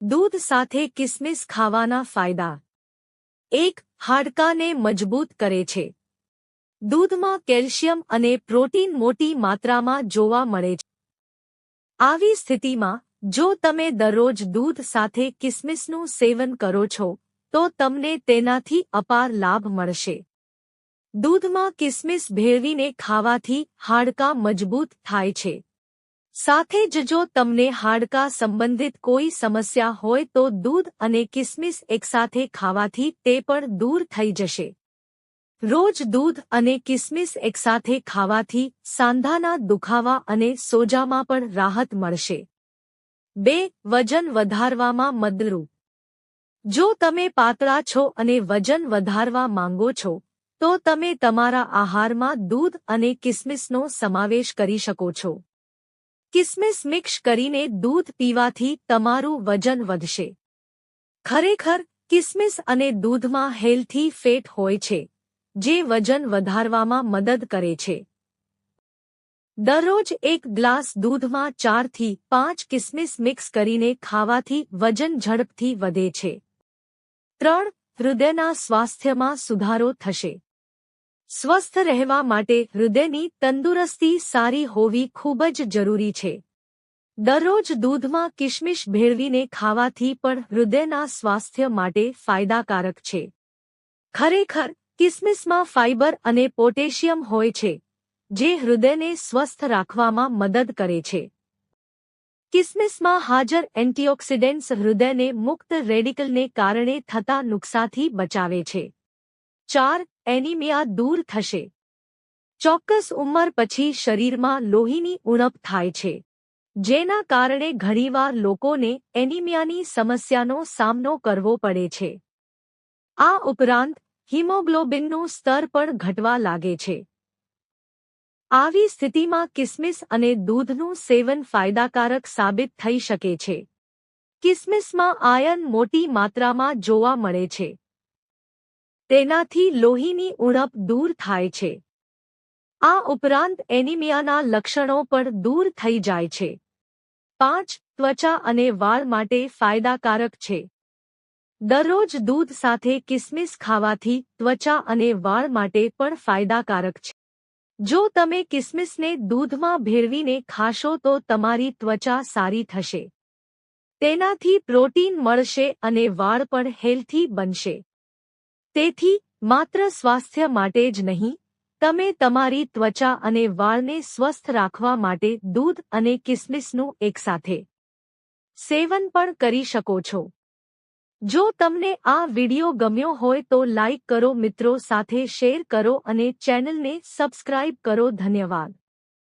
દૂધ સાથે કિસમિસ ખાવાના ફાયદા 1. હાડકાને મજબૂત કરે છે. દૂધમાં કેલ્શિયમ અને પ્રોટીન મોટી માત્રામાં જોવા મળે છે. આવી સ્થિતિમાં જો તમે દરરોજ દૂધ સાથે કિસમિસનું સેવન કરો છો તો તમને તેનાથી અપાર લાભ મળશે. દૂધમાં કિસમિસ ભેળવીને ખાવાથી હાડકાં મજબૂત થાય છે. સાથે જ જો તમને હાડકાં સંબંધિત કોઈ સમસ્યા હોય તો દૂધ અને કિસમિસ એકસાથે ખાવાથી તે પણ દૂર થઈ જશે. રોજ દૂધ અને કિસમિસ એકસાથે ખાવાથી સાંધાના દુખાવા અને સોજામાં પણ રાહત મળશે. 2. વજન વધારવામાં મદદરૂપ. જો તમે પાતળા છો અને વજન વધારવા માંગો છો તો તમે તમારા આહારમાં દૂધ અને કિસમિસનો સમાવેશ કરી શકો છો. કિસમિસ મિક્સ કરીને દૂધ પીવાથી તમારું વજન વધશે. ખરેખર કિસમિસ અને દૂધમાં હેલ્થી ફેટ હોય છે જે વજન વધારવામાં મદદ કરે છે. દરરોજ એક ગ્લાસ દૂધમાં 4 થી 5 કિસમિસ મિક્સ કરીને ખાવાથી વજન ઝડપથી વધે છે. 3. હૃદયના સ્વાસ્થ્યમાં સુધારો થશે. સ્વસ્થ રહેવા માટે હૃદયની તંદુરસ્તી સારી હોવી ખૂબ જ જરૂરી છે. દરરોજ દૂધમાં કિસમિસ ભેળવીને ખાવાથી પણ હૃદયના સ્વાસ્થ્ય માટે ફાયદાકારક છે. ખરેખર કિસમિસમાં ફાઇબર અને પોટેશિયમ હોય છે જે હૃદયને સ્વસ્થ રાખવામાં મદદ કરે છે. કિસમિસમાં હાજર એન્ટીઓક્સિડન્ટ્સ હૃદયને મુક્ત રેડિકલને કારણે થતા નુકસાનથી બચાવે છે. 4. એનિમિયા દૂર થશે. ચોક્કસ ઉંમર પછી શરીરમાં લોહીની ઉણપ થાય છે જેના કારણે ઘણીવાર લોકોને એનિમિયાની સમસ્યાનો સામનો કરવો પડે છે. આ ઉપરાંત હિમોગ્લોબિનનું સ્તર પણ ઘટવા લાગે છે. આવી સ્થિતિમાં કિસમિસ અને દૂધનું સેવન ફાયદાકારક સાબિત થઈ શકે છે. કિસમિસમાં આયર્ન મોટી માત્રામાં જોવા મળે છે. તેનાથી લોહીની ઉણપ દૂર થાય છે. આ ઉપરાંત એનિમિયાના લક્ષણો પણ દૂર થઈ જાય છે. 5. ત્વચા અને વાળ માટે ફાયદાકારક છે. દરરોજ દૂધ સાથે કિસમિસ ખાવાથી ત્વચા અને વાળ માટે પણ ફાયદાકારક છે. જો તમે કિસમિસને દૂધમાં ભેળવીને ખાશો તો તમારી ત્વચા સારી થશે. તેનાથી પ્રોટીન મળશે અને વાળ પણ હેલ્થી બનશે. તેથી માત્ર સ્વાસ્થ્ય માટે જ નહીં, તમે તમારી ત્વચા અને વાળને સ્વસ્થ રાખવા માટે દૂધ અને કિસમિસનું એકસાથે સેવન પણ કરી શકો છો. જો તમને આ વિડિયો ગમ્યો હોય તો લાઇક કરો, મિત્રો સાથે શેર કરો અને ચેનલને સબસ્ક્રાઇબ કરો. ધન્યવાદ.